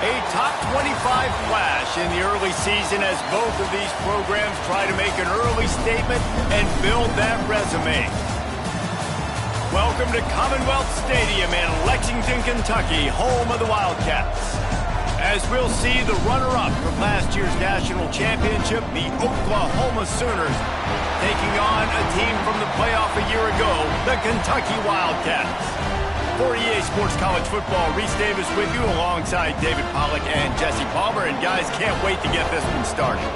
A top 25 flash in the early season as both of these programs try to make an early statement and build that resume. Welcome to Commonwealth Stadium in Lexington, Kentucky, home of the Wildcats. As we'll see the runner-up from last year's national championship, the Oklahoma Sooners, taking on a team from the playoff a year ago, the Kentucky Wildcats. For EA Sports College Football, Reese Davis with you alongside David Pollack and Jesse Palmer. And guys, can't wait to get this one started.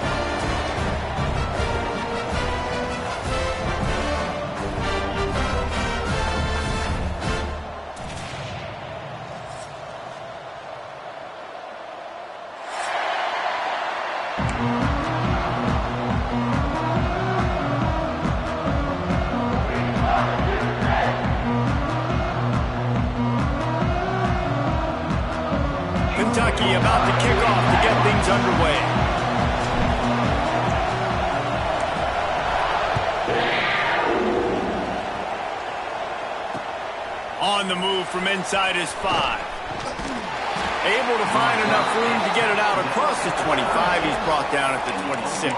Kentucky about to kick off to get things underway. On the move from inside his 5. Able to find enough room to get it out across the 25. He's brought down at the 26.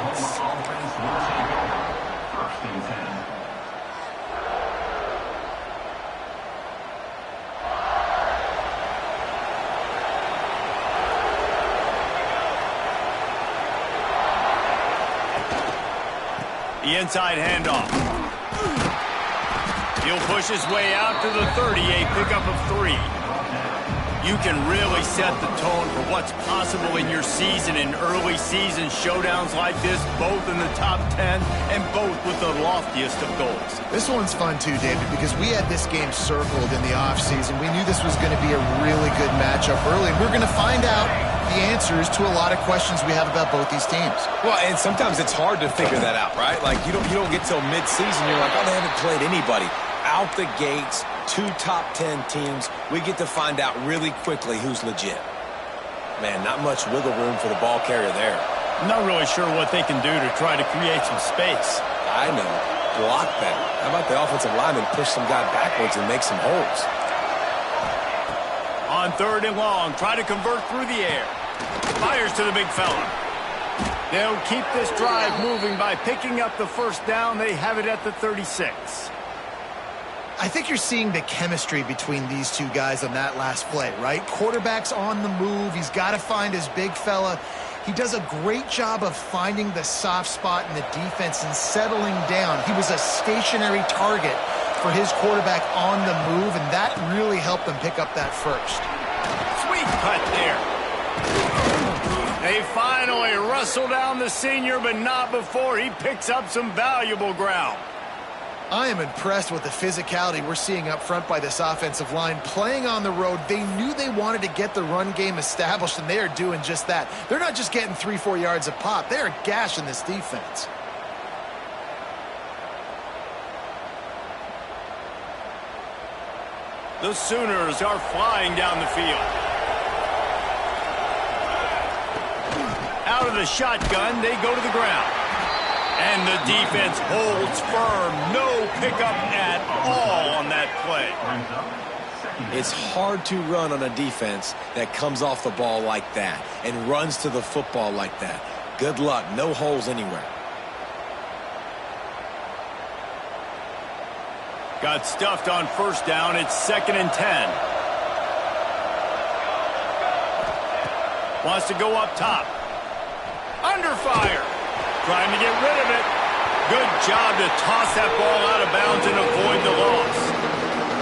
The inside handoff. He'll push his way out to the 30, a pickup of 3. You can really set the tone for what's possible in your season in early season showdowns like this, both in the top 10 and both with the loftiest of goals. This one's fun too, David, because we had this game circled in the offseason. We knew this was going to be a really good matchup early, and we're going to find out the answers to a lot of questions we have about both these teams. Well, and sometimes it's hard to figure that out, right? Like, you don't get till mid-season, you're like, oh, they haven't played anybody. Out the gates, 2 top 10 teams, we get to find out really quickly who's legit. Man, not much wiggle room for the ball carrier there. I'm not really sure what they can do to try to create some space. I know. Block that. How about the offensive lineman push some guy backwards and make some holes? On 3rd and long, try to convert through the air. Fires to the big fella. They'll keep this drive moving by picking up the first down. They have it at the 36. I think you're seeing the chemistry between these two guys on that last play, right? Quarterback's on the move. He's got to find his big fella. He does a great job of finding the soft spot in the defense and settling down. He was a stationary target for his quarterback on the move, and that really helped them pick up that first. Sweet cut there. They finally wrestle down the senior, but not before he picks up some valuable ground. I am impressed with the physicality we're seeing up front by this offensive line. Playing on the road, they knew they wanted to get the run game established, and they are doing just that. They're not just getting 3-4 yards a pop. They are gashing this defense. The Sooners are flying down the field. Out of the shotgun, they go to the ground. And the defense holds firm. No pickup at all on that play. It's hard to run on a defense that comes off the ball like that and runs to the football like that. Good luck. No holes anywhere. Got stuffed on 1st down. It's 2nd and 10. Wants to go up top. Under fire. Trying to get rid of it. Good job to toss that ball out of bounds and avoid the loss.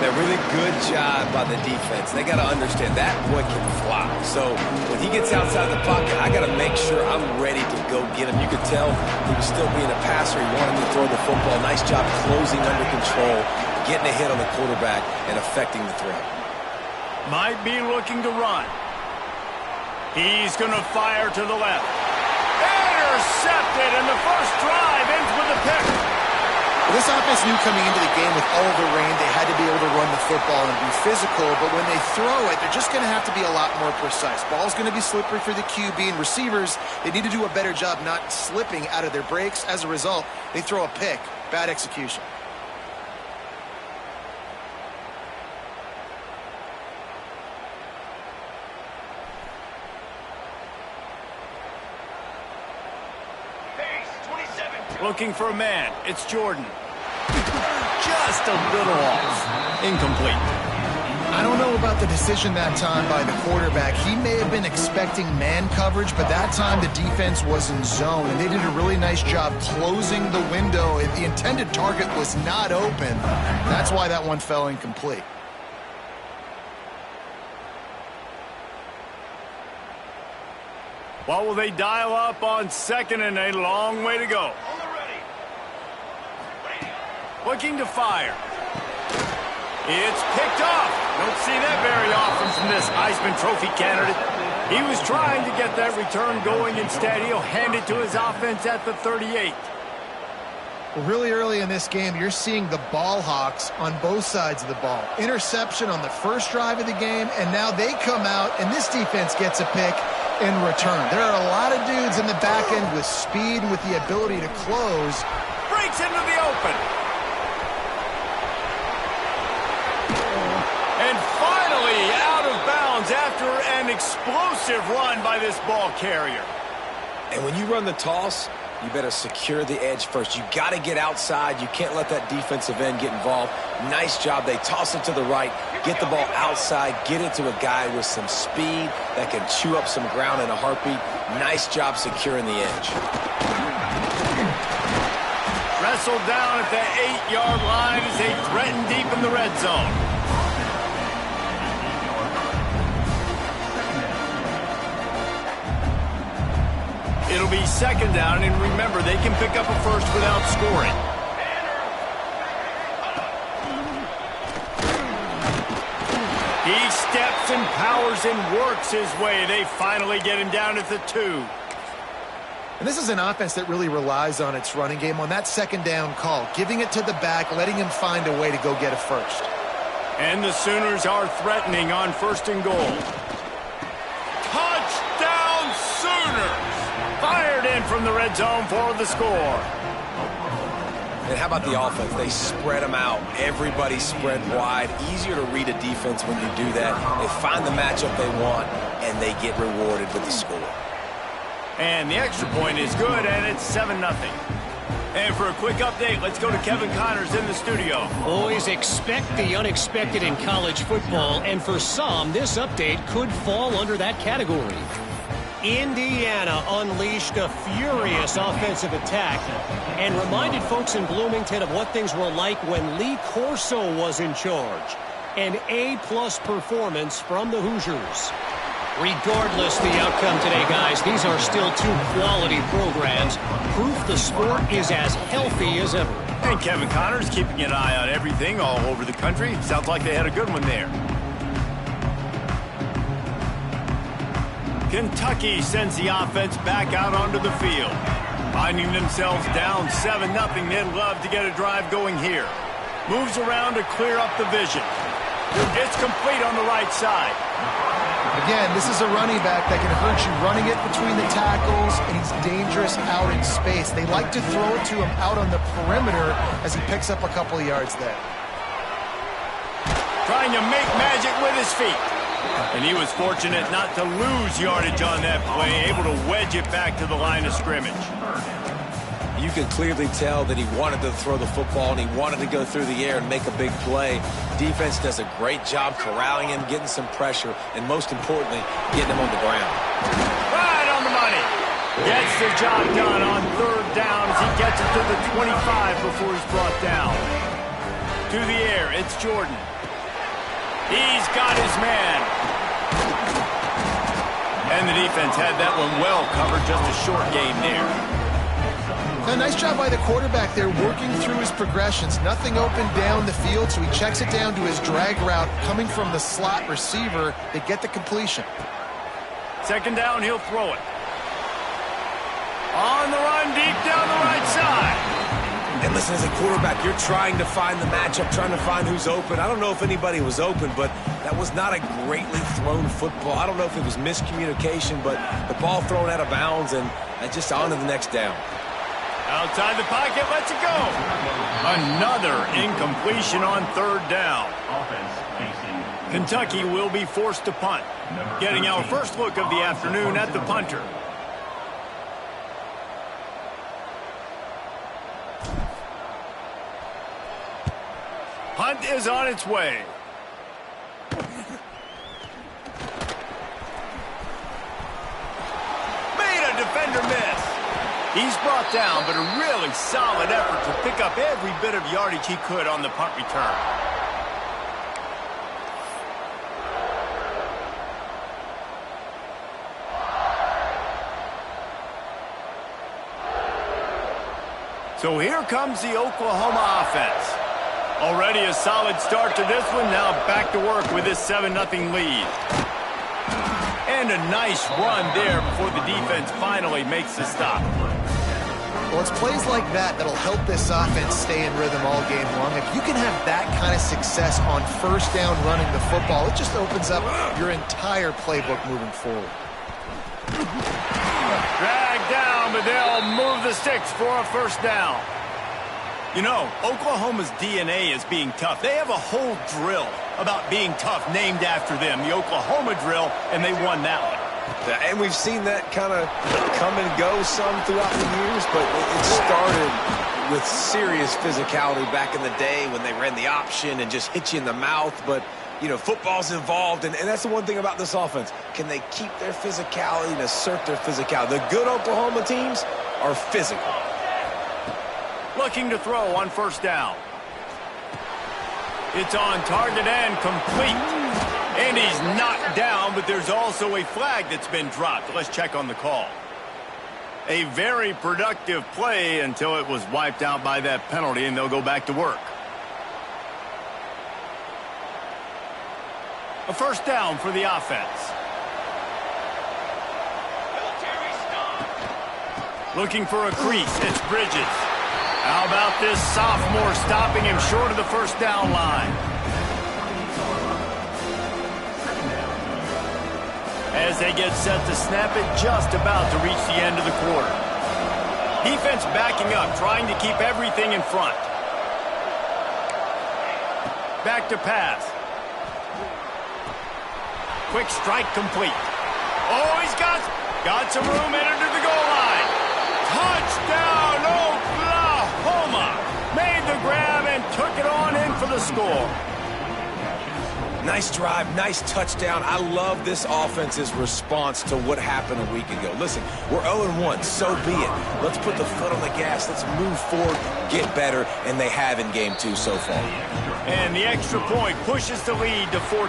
A really good job by the defense. They got to understand that boy can fly. So when he gets outside the pocket, I got to make sure I'm ready to go get him. You could tell he was still being a passer. He wanted to throw the football. Nice job closing under control, getting a hit on the quarterback, and affecting the throw. Might be looking to run. He's going to fire to the left. Intercepted, and the first drive ends with a pick. Well, this offense knew coming into the game with all of the rain, they had to be able to run the football and be physical, but when they throw it, they're just going to have to be a lot more precise. Ball's going to be slippery for the QB, and receivers, they need to do a better job not slipping out of their breaks. As a result, they throw a pick. Bad execution. Looking for a man. It's Jordan. Just a little off. Incomplete. I don't know about the decision that time by the quarterback. He may have been expecting man coverage, but that time the defense was in zone, and they did a really nice job closing the window. The intended target was not open. That's why that one fell incomplete. What will they dial up on second and a long way to go? Looking to fire. It's picked off. Don't see that very often from this Heisman Trophy candidate. He was trying to get that return going. Instead, he'll hand it to his offense at the 38. Well, really early in this game, you're seeing the ball hawks on both sides of the ball. Interception on the first drive of the game, and now they come out, and this defense gets a pick in return. There are a lot of dudes in the back end with speed, with the ability to close. Breaks into the open. And finally out of bounds after an explosive run by this ball carrier. And when you run the toss, you better secure the edge first. You got to get outside. You can't let that defensive end get involved. Nice job. They toss it to the right, get the ball outside, get it to a guy with some speed that can chew up some ground in a heartbeat. Nice job securing the edge. Wrestled down at the 8-yard line as they threaten deep in the red zone. It'll be second down, and remember, they can pick up a first without scoring. He steps and powers and works his way. They finally get him down at the 2. And this is an offense that really relies on its running game on that second down call, giving it to the back, letting him find a way to go get a first. And the Sooners are threatening on first and goal. Touchdown Sooners! Fired in from the red zone for the score. And how about the offense? They spread them out. Everybody spread wide. Easier to read a defense when you do that. They find the matchup they want, and they get rewarded with the score. And the extra point is good, and it's 7-0. And for a quick update, let's go to Kevin Connors in the studio. Always expect the unexpected in college football, and for some, this update could fall under that category. Indiana unleashed a furious offensive attack and reminded folks in Bloomington of what things were like when Lee Corso was in charge. An A-plus performance from the Hoosiers. Regardless the outcome today, guys, these are still two quality programs. Proof the sport is as healthy as ever. And Kevin Connors keeping an eye on everything all over the country. Sounds like they had a good one there. Kentucky sends the offense back out onto the field. Finding themselves down 7-0, they'd love to get a drive going here. Moves around to clear up the vision. It's complete on the right side. Again, this is a running back that can hurt you running it between the tackles, and he's dangerous out in space. They like to throw it to him out on the perimeter as he picks up a couple of yards there. Trying to make magic with his feet. And he was fortunate not to lose yardage on that play, able to wedge it back to the line of scrimmage. You could clearly tell that he wanted to throw the football and he wanted to go through the air and make a big play. Defense does a great job corralling him, getting some pressure, and most importantly, getting him on the ground. Right on the money. Gets the job done on third down as he gets it to the 25 before he's brought down. To the air, it's Jordan. He's got his man. And the defense had that one well covered, just a short game there. A nice job by the quarterback there, working through his progressions. Nothing open down the field, so he checks it down to his drag route coming from the slot receiver. They get the completion. Second down, he'll throw it. On the run, deep down the right side. And listen, as a quarterback, you're trying to find the matchup, trying to find who's open. I don't know if anybody was open, but that was not a greatly thrown football. I don't know if it was miscommunication, but the ball thrown out of bounds and just on to the next down. Outside the pocket, lets it go. Another incompletion on third down. Kentucky will be forced to punt. Getting our first look of the afternoon at the punter. punt is on its way. Made a defender miss. He's brought down, but a really solid effort to pick up every bit of yardage he could on the punt return. So here comes the Oklahoma offense. Already a solid start to this one. Now back to work with this 7-0 lead. And a nice run there before the defense finally makes the stop. Well, it's plays like that that'll help this offense stay in rhythm all game long. If you can have that kind of success on first down running the football, it just opens up your entire playbook moving forward. Dragged down, but they'll move the sticks for a first down. You know, Oklahoma's DNA is being tough. They have a whole drill about being tough named after them, the Oklahoma drill, and they won that one. And we've seen that kind of come and go some throughout the years, but it started with serious physicality back in the day when they ran the option and just hit you in the mouth. But, you know, football's involved, and that's the one thing about this offense. Can they keep their physicality and assert their physicality? The good Oklahoma teams are physical. Looking to throw on first down. It's on target and complete. And he's knocked down, but there's also a flag that's been dropped. Let's check on the call. A very productive play until it was wiped out by that penalty, and they'll go back to work. A first down for the offense. Looking for a crease. It's Bridges. How about this sophomore stopping him short of the first down line? As they get set to snap it, just about to reach the end of the quarter. Defense backing up, trying to keep everything in front. Back to pass. Quick strike complete. Oh, he's got some room in under the goal line. Touchdown, Oklahoma! Made the grab and took it on in for the score. Nice drive, nice touchdown. I love this offense's response to what happened a week ago. Listen, we're 0-1, so be it. Let's put the foot on the gas. Let's move forward, get better, and they have in game 2 so far. And the extra point pushes the lead to 14.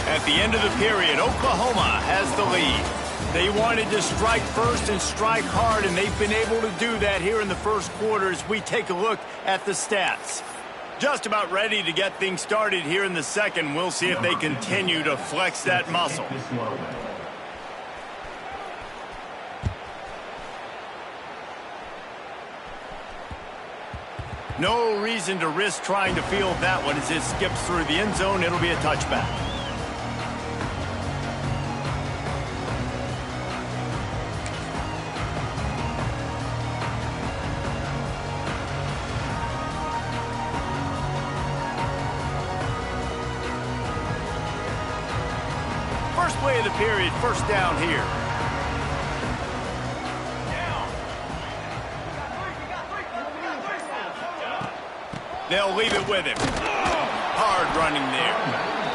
At the end of the period, Oklahoma has the lead. They wanted to strike first and strike hard, and they've been able to do that here in the first quarter as we take a look at the stats. Just about ready to get things started here in the second. We'll see if they continue to flex that muscle. No reason to risk trying to field that one as it skips through the end zone. It'll be a touchback. First play of the period, first down here. They'll leave it with him. Hard running there.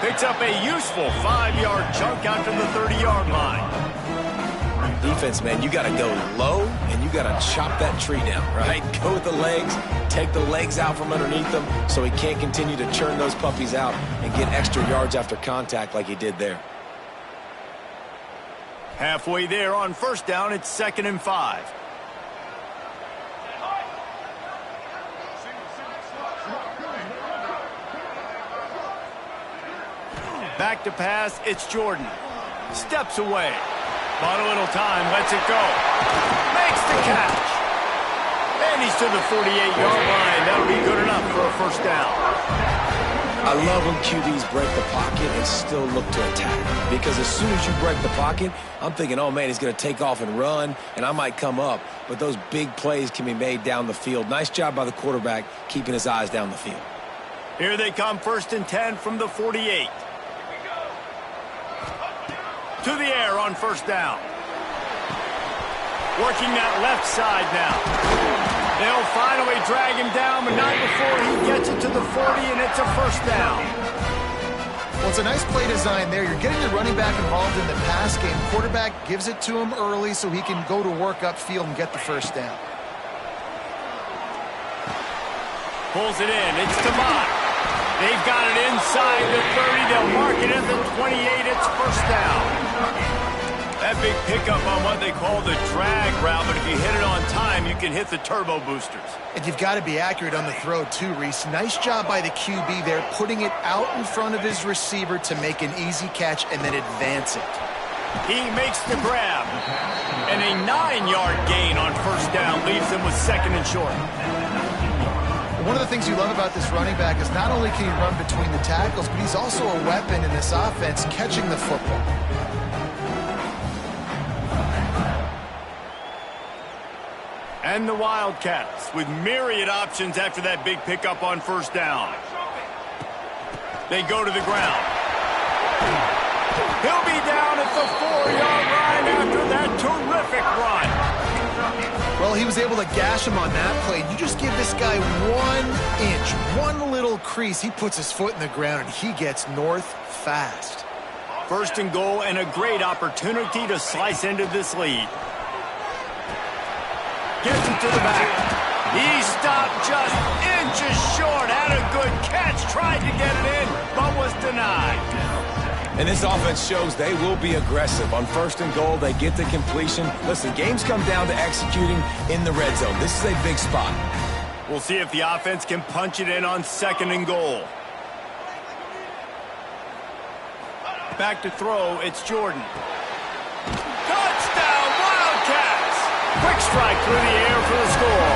Picks up a useful 5-yard chunk out to the 30-yard line. Defense, man, you got to go low, and you got to chop that tree down, right? Go with the legs, take the legs out from underneath them so he can't continue to churn those puppies out and get extra yards after contact like he did there. Halfway there on first down, it's 2nd and 5. Back to pass, it's Jordan. Steps away. Bought a little time, lets it go. Makes the catch. And he's to the 48-yard line. That'll be good enough for a first down. I love when QBs break the pocket and still look to attack. Because as soon as you break the pocket, I'm thinking, oh, man, he's going to take off and run, and I might come up. But those big plays can be made down the field. Nice job by the quarterback keeping his eyes down the field. Here they come, 1st and 10 from the 48. To the air on first down. Working that left side now. They'll finally drag him down, but not before he gets it to the 40, and it's a first down. Well, it's a nice play design there. You're getting the running back involved in the pass game. Quarterback gives it to him early so he can go to work upfield and get the first down. Pulls it in. It's Tamai. They've got it inside the 30. They'll mark it at the 28. It's first down. That big pickup on what they call the drag route, but if you hit it on time, you can hit the turbo boosters. And you've got to be accurate on the throw too, Reese. Nice job by the QB there, putting it out in front of his receiver to make an easy catch and then advance it. He makes the grab. And a 9-yard gain on first down leaves him with second and short. One of the things you love about this running back is not only can he run between the tackles, but he's also a weapon in this offense catching the football. And the Wildcats with myriad options after that big pickup on first down. They go to the ground. He'll be down at the 4-yard line after that terrific run. Well, he was able to gash him on that play. You just give this guy 1 inch, one little crease. He puts his foot in the ground, and he gets north fast. First and goal, and a great opportunity to slice into this lead. Gets it to the back. He stopped just inches short. Had a good catch. Tried to get it in, but was denied. And this offense shows they will be aggressive. On first and goal, they get the completion. Listen, games come down to executing in the red zone. This is a big spot. We'll see if the offense can punch it in on second and goal. Back to throw, it's Jordan. Touchdown, Wildcats! Quick strike through the air for the score.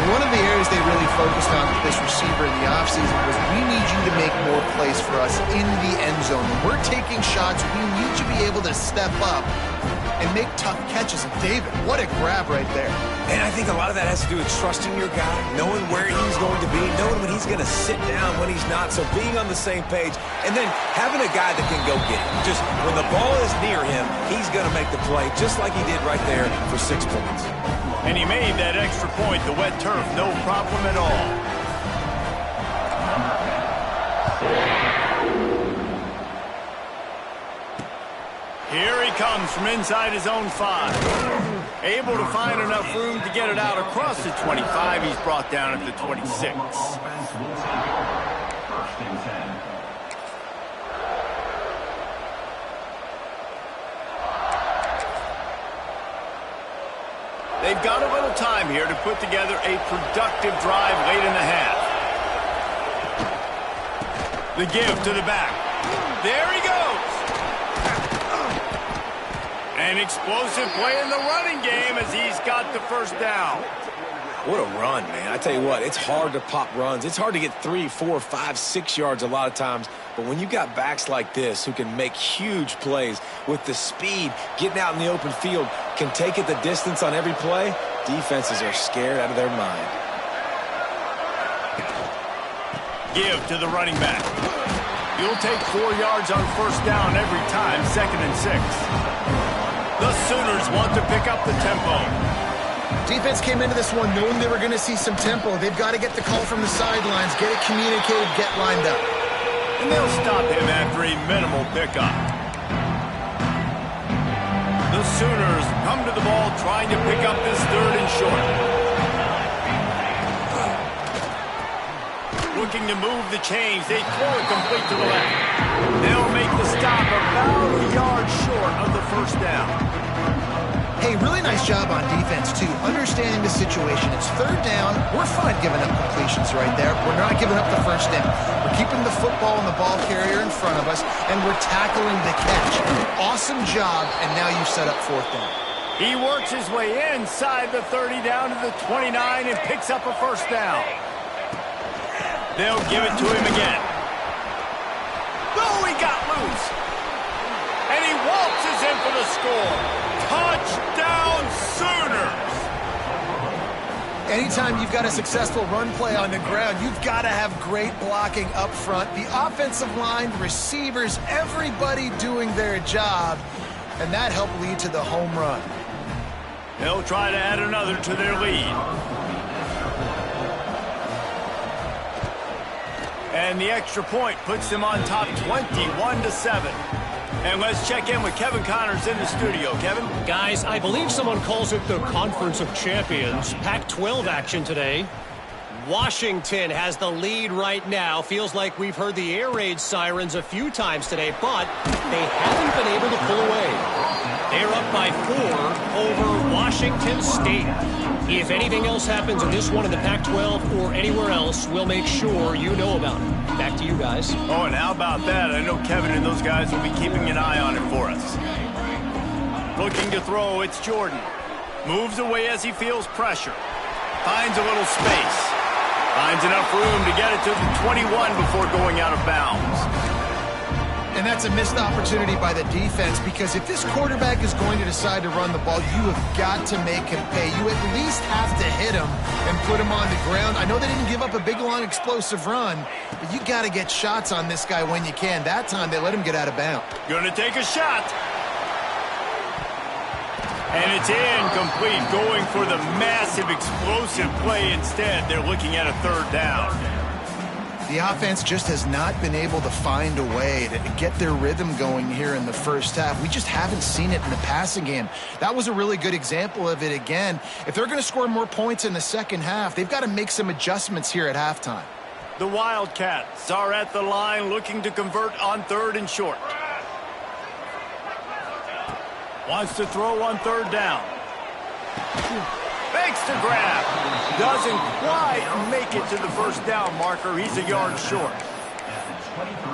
One of the areas they really focused on with this receiver in the offseason was we need you to make more plays for us in the end zone. When we're taking shots, we need you to be able to step up and make tough catches. And David, what a grab right there. And I think a lot of that has to do with trusting your guy, knowing where he's going to be, knowing when he's going to sit down, when he's not. So being on the same page, and then having a guy that can go get it. Just when the ball is near him, he's going to make the play, just like he did right there for 6 points. And he made that extra point, the wet turf, no problem at all. Here he comes from inside his own 5. Able to find enough room to get it out across the 25. He's brought down at the 26. They've got a little time here to put together a productive drive late in the half. The give to the back. There he goes. An explosive play in the running game as he's got the first down. What a run, man. I tell you what, it's hard to pop runs. It's hard to get 3, 4, 5, 6 yards a lot of times. But when you got backs like this who can make huge plays with the speed, getting out in the open field, can take it the distance on every play, defenses are scared out of their mind. Give to the running back. You'll take 4 yards on first down every time, 2nd and 6. The Sooners want to pick up the tempo. Defense came into this one knowing they were going to see some tempo. They've got to get the call from the sidelines, get it communicated, get lined up. And they'll stop him after a minimal pickup. The Sooners come to the ball trying to pick up this 3rd and short. Looking to move the chains. They throw it complete to the left. They'll make the stop about a yard short of the first down. Hey, really nice job on defense, too. Understanding the situation. It's 3rd down. We're fine giving up completions right there. We're not giving up the first down. We're keeping the football and the ball carrier in front of us, and we're tackling the catch. Awesome job, and now you've set up 4th down. He works his way inside the 30 down to the 29 and picks up a first down. They'll give it to him again. Oh, he got loose. And he waltzes in for the score. Touchdown, Sooners! Anytime you've got a successful run play on the ground, you've got to have great blocking up front. The offensive line, receivers, everybody doing their job. And that helped lead to the home run. They'll try to add another to their lead. And the extra point puts them on top 21-7. And let's check in with Kevin Connors in the studio. Kevin? Guys, I believe someone calls it the Conference of Champions. Pac-12 action today. Washington has the lead right now. Feels like we've heard the air raid sirens a few times today, but they haven't been able to pull away. They're up by 4 over Washington State. If anything else happens in this one in the Pac-12 or anywhere else, we'll make sure you know about it. Back to you guys. Oh, and how about that? I know Kevin and those guys will be keeping an eye on it for us. Looking to throw, it's Jordan. Moves away as he feels pressure. Finds a little space. Finds enough room to get it to the 21 before going out of bounds. And that's a missed opportunity by the defense, because if this quarterback is going to decide to run the ball, you have got to make him pay. You at least have to hit him and put him on the ground. I know they didn't give up a big, long, explosive run, but you got to get shots on this guy when you can. That time, they let him get out of bounds. Gonna take a shot. And it's incomplete, going for the massive, explosive play instead. They're looking at a third down. The offense just has not been able to find a way to get their rhythm going here in the first half. We just haven't seen it in the passing game. That was a really good example of it again. If they're going to score more points in the second half, they've got to make some adjustments here at halftime. The Wildcats are at the line looking to convert on 3rd and short. Wants to throw on 3rd down. Fakes to grab. Doesn't quite make it to the first down marker. He's a yard short.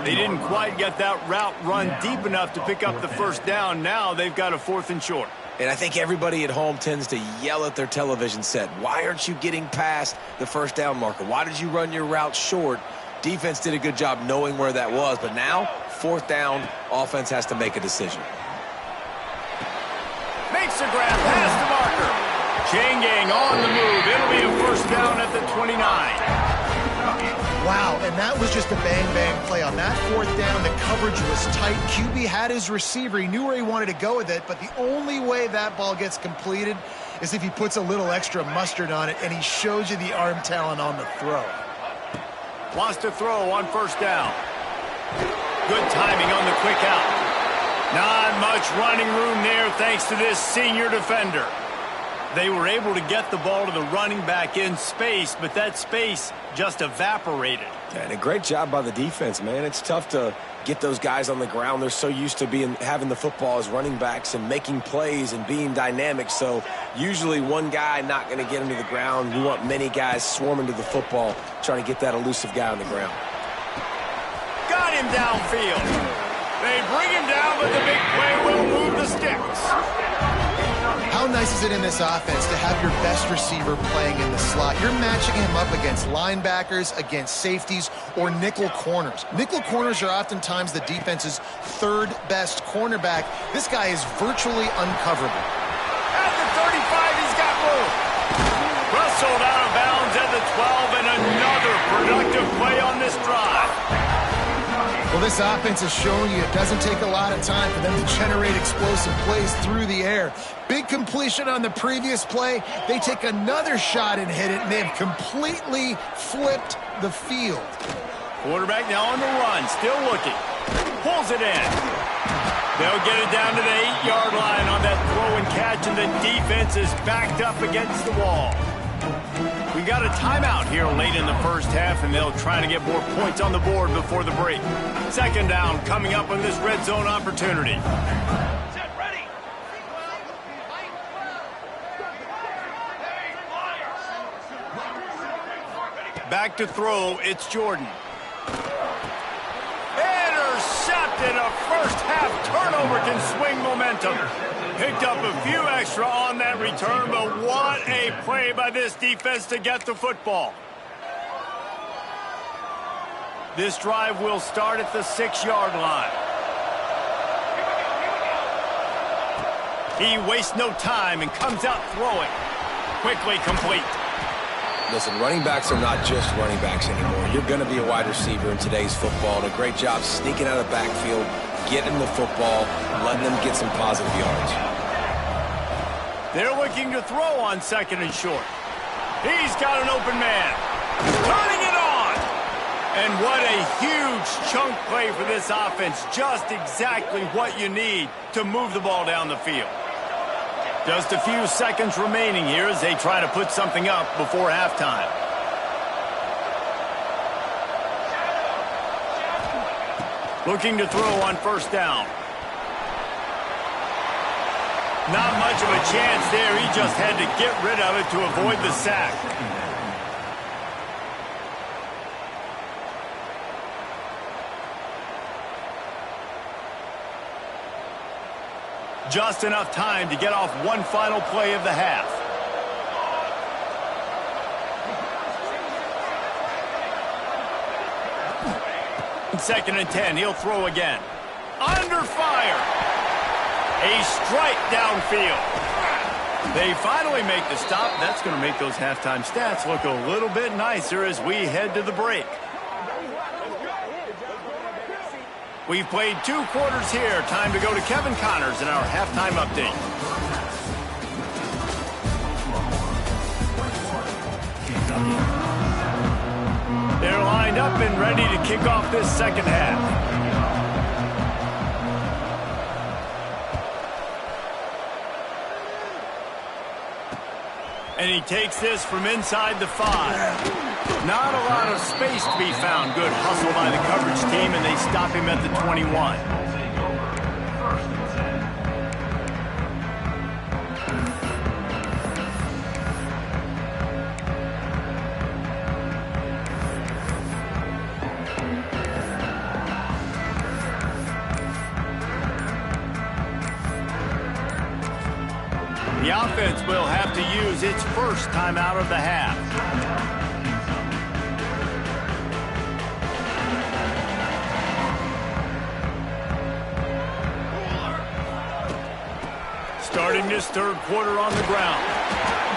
They didn't quite get that route run deep enough to pick up the first down. Now they've got a 4th and short. And I think everybody at home tends to yell at their television set. Why aren't you getting past the first down marker? Why did you run your route short? Defense did a good job knowing where that was. But now, 4th down, offense has to make a decision. Makes a grab past the marker. Chain gang on the move. It'll be a first down at the 29. Wow, and that was just a bang-bang play. On that 4th down, the coverage was tight. QB had his receiver. He knew where he wanted to go with it, but the only way that ball gets completed is if he puts a little extra mustard on it, and he shows you the arm talent on the throw. Wants to throw on first down. Good timing on the quick out. Not much running room there thanks to this senior defender. They were able to get the ball to the running back in space, but that space just evaporated. And a great job by the defense, man. It's tough to get those guys on the ground. They're so used to having the football as running backs and making plays and being dynamic. So usually one guy not going to get him to the ground. You want many guys swarming to the football, trying to get that elusive guy on the ground. Got him downfield. They bring him down, but the big play will move the sticks. How nice is it in this offense to have your best receiver playing in the slot? You're matching him up against linebackers, against safeties, or nickel corners. Nickel corners are oftentimes the defense's 3rd best cornerback. This guy is virtually uncoverable. At the 35, he's got room. Rustled out of bounds at the 12, and another productive play on this drive. Well, this offense is showing you it doesn't take a lot of time for them to generate explosive plays through the air. Big completion on the previous play. They take another shot and hit it, and they have completely flipped the field. Quarterback now on the run, still looking. Pulls it in. They'll get it down to the 8-yard line on that throw and catch, and the defense is backed up against the wall. We got a timeout here late in the first half, and they'll try to get more points on the board before the break. 2nd down coming up on this red zone opportunity. Back to throw, it's Jordan. Intercepted. A first half turnover can swing momentum. Picked up a few extra on that return, but what a play by this defense to get the football. This drive will start at the 6-yard line. He wastes no time and comes out throwing. Quickly complete. Listen, running backs are not just running backs anymore. You're going to be a wide receiver in today's football, and a great job sneaking out of the backfield, getting the football, letting them get some positive yards. They're looking to throw on second and short. He's got an open man. Turning it on. And what a huge chunk play for this offense. Just exactly what you need to move the ball down the field. Just a few seconds remaining here as they try to put something up before halftime. Looking to throw on first down. Not much of a chance there. He just had to get rid of it to avoid the sack. Just enough time to get off one final play of the half. Second and 10, he'll throw again. Under fire. A strike downfield. They finally make the stop. That's going to make those halftime stats look a little bit nicer as we head to the break. We've played 2 quarters here. Time to go to Kevin Connors in our halftime update. They're lined up and ready to kick off this second half. And he takes this from inside the 5. Not a lot of space to be found. Good hustle by the coverage team, and they stop him at the 21. The offense will have to use its first timeout of the half. Starting this third quarter on the ground.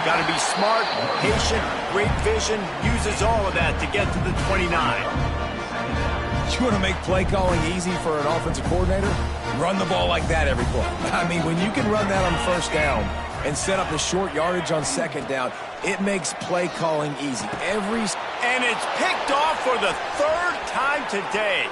Got to be smart, patient, great vision, uses all of that to get to the 29. You want to make play calling easy for an offensive coordinator? Run the ball like that every play. I mean, when you can run that on first down and set up the short yardage on second down, it makes play calling easy. And it's picked off for the 3rd time today.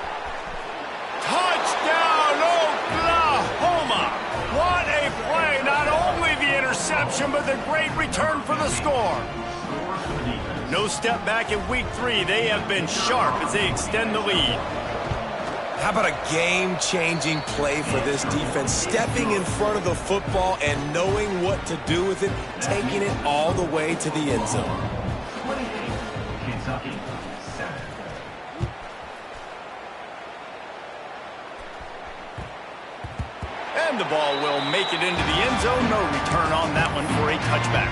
Touchdown, Oklahoma! What a play! Not only the interception, but the great return for the score. No step back in week 3. They have been sharp as they extend the lead. How about a game-changing play for this defense? Stepping in front of the football and knowing what to do with it, taking it all the way to the end zone. And the ball will make it into the end zone. No return on that one for a touchback.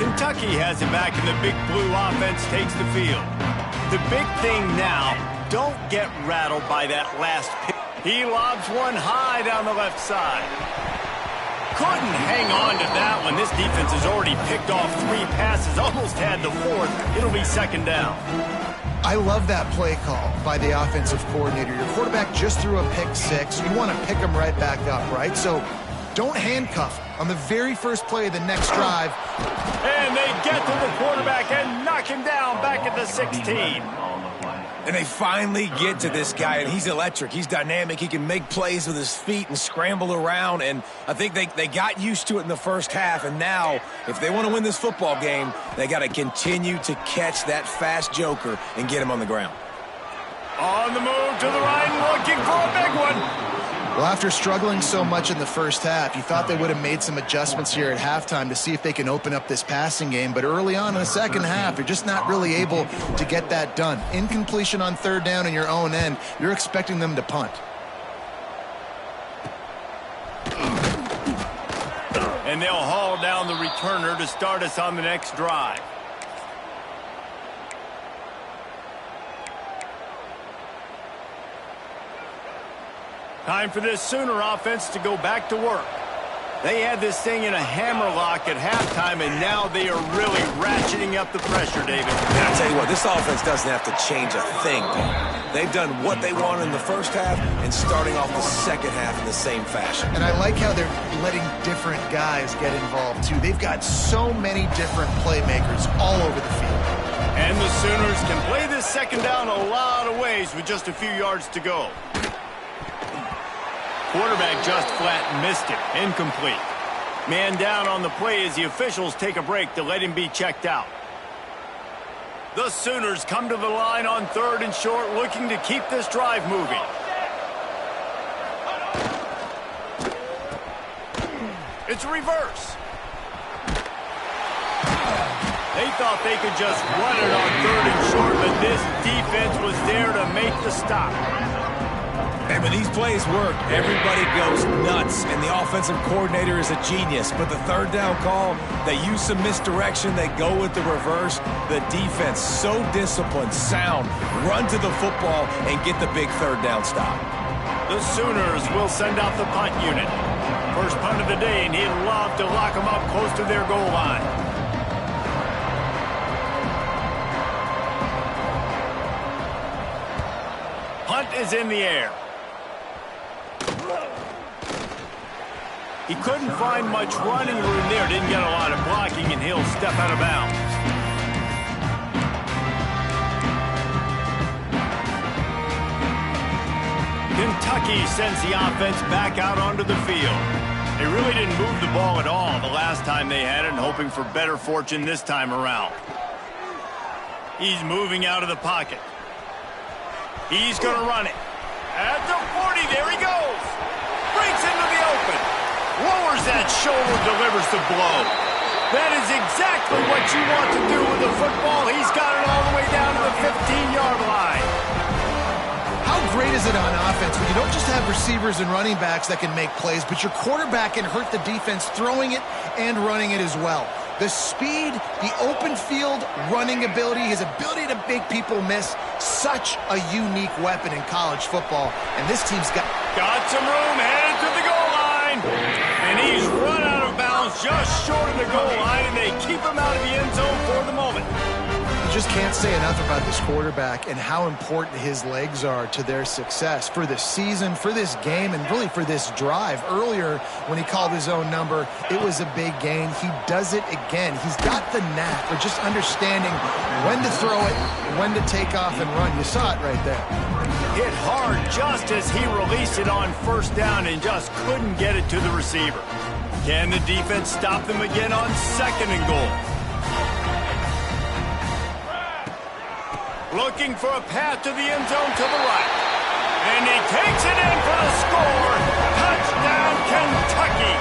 Kentucky has it back, and the Big Blue offense takes the field. The big thing now, don't get rattled by that last pick. He lobs one high down the left side. Couldn't hang on to that one. This defense has already picked off 3 passes, almost had the 4th. It'll be second down. I love that play call by the offensive coordinator. Your quarterback just threw a pick 6. You want to pick him right back up, right? So don't handcuff him on the very first play of the next drive. And they get to the quarterback and knock him down back at the 16. And they finally get to this guy, and he's electric. He's dynamic. He can make plays with his feet and scramble around, and I think they got used to it in the first half, and now, if they want to win this football game, they got to continue to catch that fast joker and get him on the ground. On the move to the right, looking for a big one. Well, after struggling so much in the first half, you thought they would have made some adjustments here at halftime to see if they can open up this passing game. But early on in the second half, you're just not really able to get that done. Incompletion on third down in your own end, you're expecting them to punt. And they'll haul down the returner to start us on the next drive. Time for this Sooner offense to go back to work. They had this thing in a hammerlock at halftime, and now they are really ratcheting up the pressure, David. And I tell you what, this offense doesn't have to change a thing, Paul. They've done what they wanted in the first half and starting off the second half in the same fashion. And I like how they're letting different guys get involved, too. They've got so many different playmakers all over the field. And the Sooners can play this second down a lot of ways with just a few yards to go. Quarterback just flat missed it. Incomplete. Man down on the play as the officials take a break to let him be checked out. The Sooners come to the line on 3rd and short, looking to keep this drive moving. It's a reverse. They thought they could just run it on 3rd and short, but this defense was there to make the stop. And when these plays work, everybody goes nuts, and the offensive coordinator is a genius. But the 3rd down call, they use some misdirection, they go with the reverse. The defense, so disciplined, sound, run to the football and get the big 3rd down stop. The Sooners will send out the punt unit. First punt of the day, and he'd love to lock them up close to their goal line. Punt is in the air. He couldn't find much running room there. Didn't get a lot of blocking, and he'll step out of bounds. Kentucky sends the offense back out onto the field. They really didn't move the ball at all the last time they had it, and hoping for better fortune this time around. He's moving out of the pocket. He's going to run it. At the 40, there he goes. Breaks into the open. Lowers that shoulder, delivers the blow. That is exactly what you want to do with the football. He's got it all the way down to the 15-yard line. How great is it on offense when you don't just have receivers and running backs that can make plays, but your quarterback can hurt the defense throwing it and running it as well. The speed, the open field running ability, his ability to make people miss, such a unique weapon in college football. And this team's got some room, headed to the goal line. And he's run out of bounds just short of the goal line, and they keep him out of the end zone for the moment. You just can't say enough about this quarterback and how important his legs are to their success for this season, for this game, and really for this drive. Earlier, when he called his own number, it was a big gain. He does it again. He's got the knack of just understanding when to throw it, when to take off and run. You saw it right there. Hit hard just as he released it on 1st down and just couldn't get it to the receiver. Can the defense stop them again on 2nd and goal? Looking for a path to the end zone to the right. And he takes it in for the score. Touchdown, Kentucky.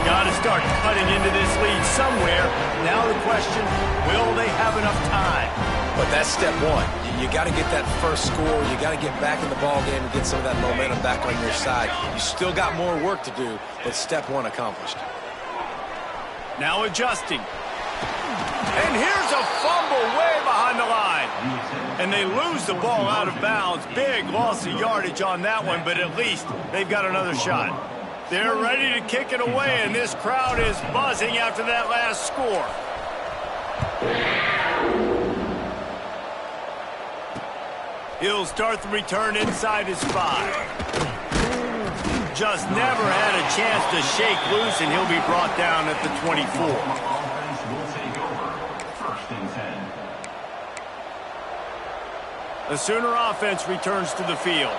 Got to start cutting into this lead somewhere. Now the question, will they have enough time? But that's step one. You got to get that first score. You got to get back in the ball game and get some of that momentum back on your side. You still got more work to do, but step one accomplished. Now adjusting. And here's a fumble way behind the line. And they lose the ball out of bounds. Big loss of yardage on that one, but at least they've got another shot. They're ready to kick it away, and this crowd is buzzing after that last score. He'll start the return inside his 5. Just never had a chance to shake loose, and he'll be brought down at the 24. The Sooner offense returns to the field.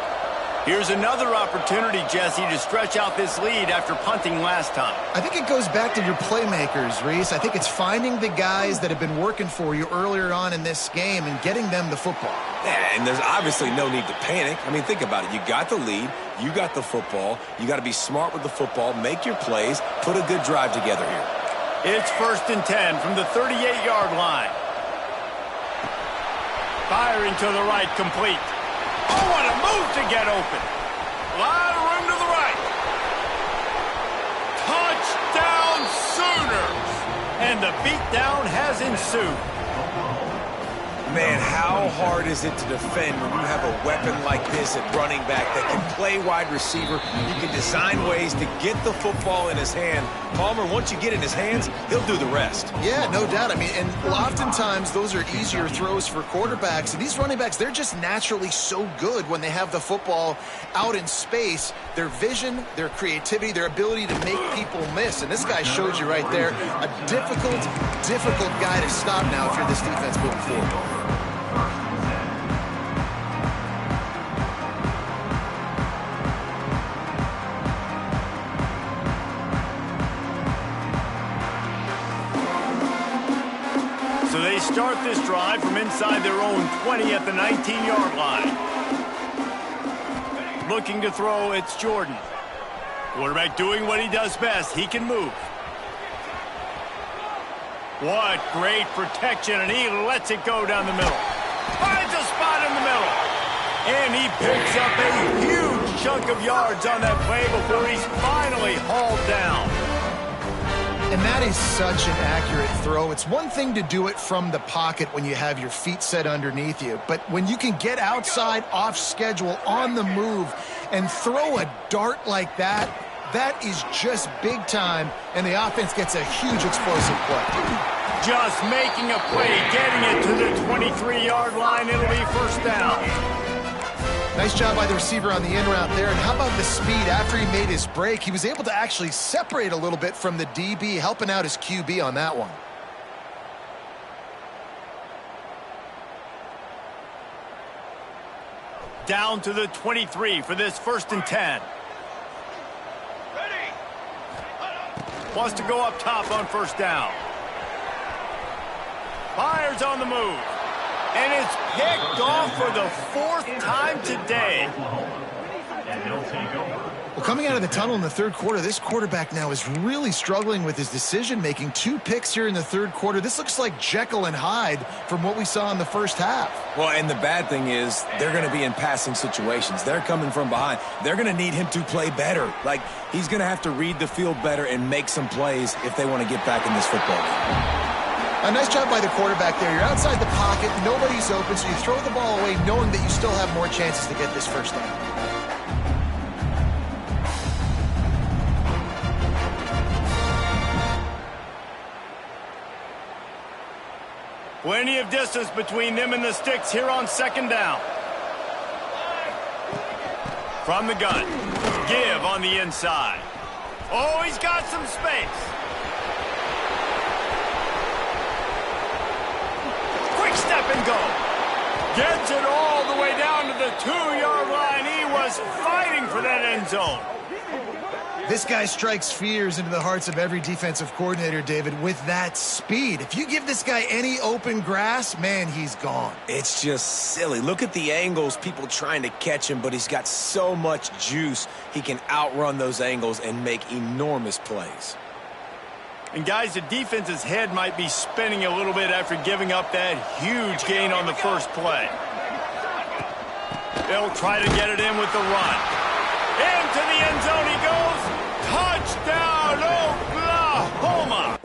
Here's another opportunity, Jesse, to stretch out this lead after punting last time. I think it goes back to your playmakers, Reese. I think it's finding the guys that have been working for you earlier on in this game and getting them the football. Yeah, and there's obviously no need to panic. I mean, think about it. You got the lead. You got the football. You got to be smart with the football. Make your plays. Put a good drive together here. It's 1st and 10 from the 38-yard line. Firing to the right, complete. Oh, what a move to get open. A lot of room to the right. Touchdown, Sooners. And the beatdown has ensued. Man, how hard is it to defend when you have a weapon like this at running back that can play wide receiver? You can design ways to get the football in his hand. Palmer, once you get it in his hands, he'll do the rest. Yeah, no doubt. I mean, and oftentimes those are easier throws for quarterbacks. And these running backs, they're just naturally so good when they have the football out in space. Their vision, their creativity, their ability to make people miss. And this guy showed you right there, a difficult guy to stop now if you're this defense moving forward. So they start this drive from inside their own 20 at the 19-yard line. Looking to throw, it's Jordan. Quarterback doing what he does best. He can move. What great protection, and he lets it go down the middle. Finds a spot in the middle. And he picks up a huge chunk of yards on that play before he's finally hauled down. And that is such an accurate throw. It's one thing to do it from the pocket when you have your feet set underneath you, but when you can get outside, off schedule, on the move, and throw a dart like that, that is just big time, and the offense gets a huge explosive play. Just making a play, getting it to the 23-yard line. It'll be first down. Nice job by the receiver on the in route there. And how about the speed? After he made his break, he was able to actually separate a little bit from the DB, helping out his QB on that one. Down to the 23 for this 1st and 10. Wants to go up top on first down. Fires on the move. And it's picked off for the 4th time today. Well, coming out of the tunnel in the third quarter, this quarterback now is really struggling with his decision-making. 2 picks here in the third quarter. This looks like Jekyll and Hyde from what we saw in the first half. Well, and the bad thing is they're going to be in passing situations. They're coming from behind. They're going to need him to play better. Like, he's going to have to read the field better and make some plays if they want to get back in this football game. A nice job by the quarterback there. You're outside the pocket, nobody's open, so you throw the ball away knowing that you still have more chances to get this first down. Plenty of distance between them and the sticks here on 2nd down. From the gun, give on the inside. Oh, he's got some space. Step and go. Gets it all the way down to the 2-yard line. He was fighting for that end zone. This guy strikes fears into the hearts of every defensive coordinator, David, with that speed. If you give this guy any open grass, man, he's gone. It's just silly. Look at the angles, people trying to catch him, but he's got so much juice. He can outrun those angles and make enormous plays. And guys, the defense's head might be spinning a little bit after giving up that huge gain on the first play. They'll try to get it in with the run. Into the end zone he goes. Touchdown, Oklahoma!